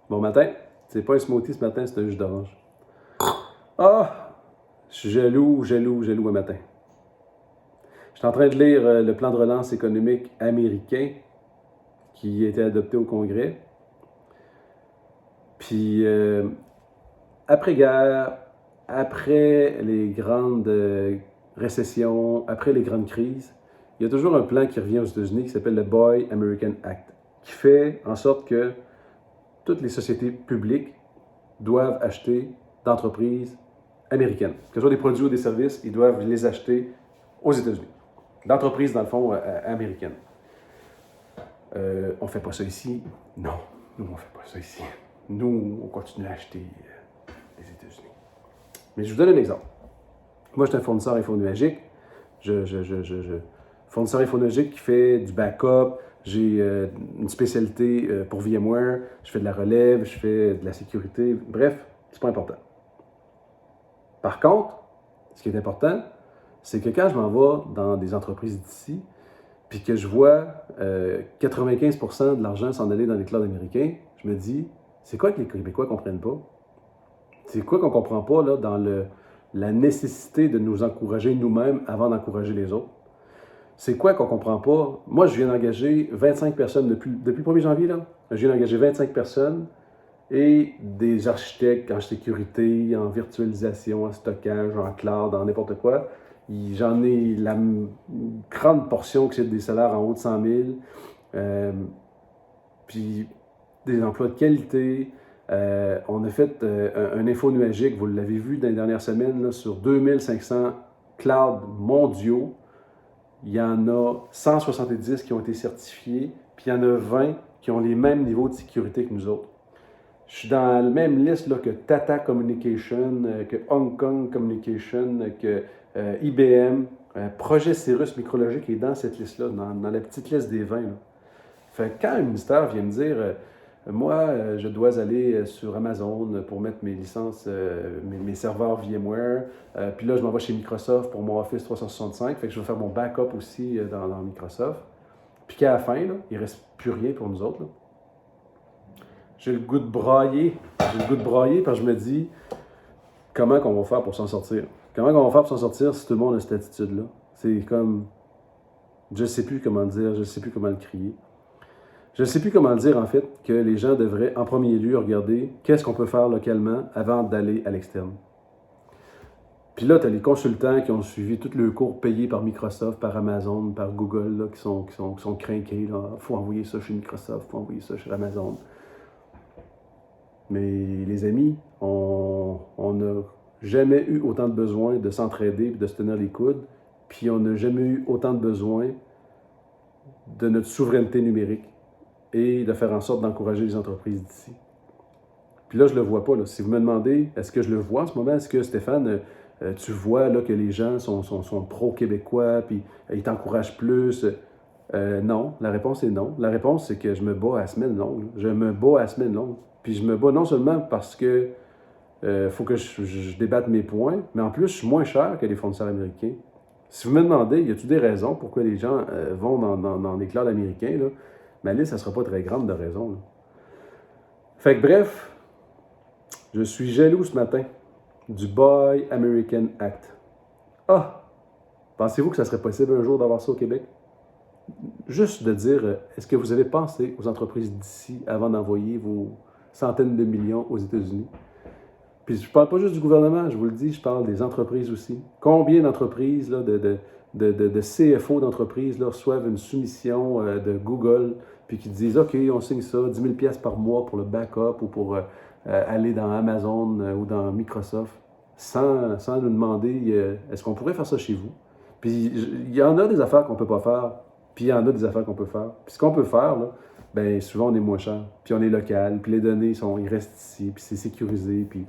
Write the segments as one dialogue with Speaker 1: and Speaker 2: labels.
Speaker 1: Bon matin. C'est pas un smoothie ce matin, c'est un jus d'orange. Ah! Je suis jaloux un matin. Je suis en train de lire le plan de relance économique américain qui a été adopté au Congrès. Puis, après-guerre, après les grandes récessions, après les grandes crises, il y a toujours un plan qui revient aux États-Unis qui s'appelle le Buy American Act, qui fait en sorte que toutes les sociétés publiques doivent acheter d'entreprises américaines. Que ce soit des produits ou des services, ils doivent les acheter aux États-Unis. D'entreprises, dans le fond, américaines. On ne fait pas ça ici. Non, nous, on ne fait pas ça ici. Nous, on continue à acheter les États-Unis. Mais je vous donne un exemple. Moi, je suis un fournisseur infonuagique. Fournisseur infonuagique qui fait du backup. J'ai une spécialité pour VMware. Je fais de la relève, je fais de la sécurité. Bref, c'est pas important. Par contre, ce qui est important, c'est que quand je m'en vais dans des entreprises d'ici, puis que je vois 95% de l'argent s'en aller dans les clouds américains, je me dis, c'est quoi que les Québécois ne comprennent pas? C'est quoi qu'on ne comprend pas là, dans la nécessité de nous encourager nous-mêmes avant d'encourager les autres? C'est quoi qu'on ne comprend pas? Moi, je viens d'engager 25 personnes depuis le 1er janvier. Là. Je viens d'engager 25 personnes et des architectes en sécurité, en virtualisation, en stockage, en cloud, en n'importe quoi. J'en ai la grande portion qui c'est des salaires en haut de 100 000. Puis des emplois de qualité. On a fait un info nuagique, vous l'avez vu dans les dernières semaines, là, sur 2500 clouds mondiaux. Il y en a 170 qui ont été certifiés, puis il y en a 20 qui ont les mêmes niveaux de sécurité que nous autres. Je suis dans la même liste là, que Tata Communication, que Hong Kong Communication, que IBM. Projet Cirrus Micrologique est dans cette liste-là, dans la petite liste des 20. Là. Fait que quand le ministère vient me dire moi, je dois aller sur Amazon pour mettre mes licences, mes serveurs VMware. Puis là, je m'en vais chez Microsoft pour mon Office 365. Fait que je vais faire mon backup aussi dans Microsoft. Puis qu'à la fin, là, il ne reste plus rien pour nous autres. Là. J'ai le goût de brailler. J'ai le goût de brailler parce que je me dis, comment qu'on va faire pour s'en sortir? Comment qu'on va faire pour s'en sortir si tout le monde a cette attitude-là? C'est comme, je ne sais plus comment le dire, je ne sais plus comment le crier. Je ne sais plus comment le dire, en fait, que les gens devraient, en premier lieu, regarder qu'est-ce qu'on peut faire localement avant d'aller à l'externe. Puis là, tu as les consultants qui ont suivi tous leurs cours payés par Microsoft, par Amazon, par Google, là, qui sont crinqués. Il faut envoyer ça chez Microsoft, il faut envoyer ça chez Amazon. Mais les amis, on n'a jamais eu autant de besoin de s'entraider et de se tenir les coudes. Puis on n'a jamais eu autant de besoin de notre souveraineté numérique et de faire en sorte d'encourager les entreprises d'ici. Puis là, je ne le vois pas. Là. Si vous me demandez, est-ce que je le vois en ce moment? Est-ce que Stéphane, tu vois là, que les gens sont pro-québécois, puis ils t'encouragent plus? Non, la réponse est non. La réponse, c'est que je me bats à semaine longue. Je me bats à semaine longue. Puis je me bats non seulement parce que faut que je débatte mes points, mais en plus, je suis moins cher que les fournisseurs américains. Si vous me demandez, y a-t-il des raisons pourquoi les gens vont dans les clouds américains, là, ma liste, ça ne sera pas très grande de raisons. Là. Fait que bref, je suis jaloux ce matin du Buy American Act. Ah! Pensez-vous que ça serait possible un jour d'avoir ça au Québec? Juste de dire, est-ce que vous avez pensé aux entreprises d'ici avant d'envoyer vos centaines de millions aux États-Unis? Puis je ne parle pas juste du gouvernement, je vous le dis, je parle des entreprises aussi. Combien d'entreprises, là, de CFO d'entreprises là, reçoivent une soumission de Google, puis qui disent, OK, on signe ça, 10 000 $ par mois pour le backup ou pour aller dans Amazon ou dans Microsoft, sans nous demander, est-ce qu'on pourrait faire ça chez vous? Puis il y en a des affaires qu'on ne peut pas faire, puis il y en a des affaires qu'on peut faire. Puis ce qu'on peut faire, là, ben souvent on est moins cher, puis on est local, puis les données, ils restent ici, puis c'est sécurisé, puis...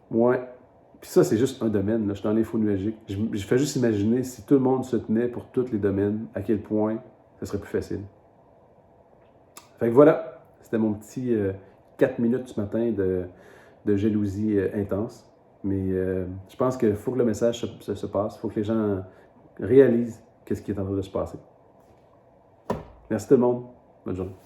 Speaker 1: Ouais. Puis ça, c'est juste un domaine. Là. Je suis dans l'info nuagique. Je fais juste imaginer si tout le monde se tenait pour tous les domaines, à quel point ça serait plus facile. Fait que voilà, c'était mon petit 4 minutes ce matin de jalousie intense. Mais je pense qu'il faut que le message se passe. Il faut que les gens réalisent qu'est-ce qui est en train de se passer. Merci tout le monde. Bonne journée.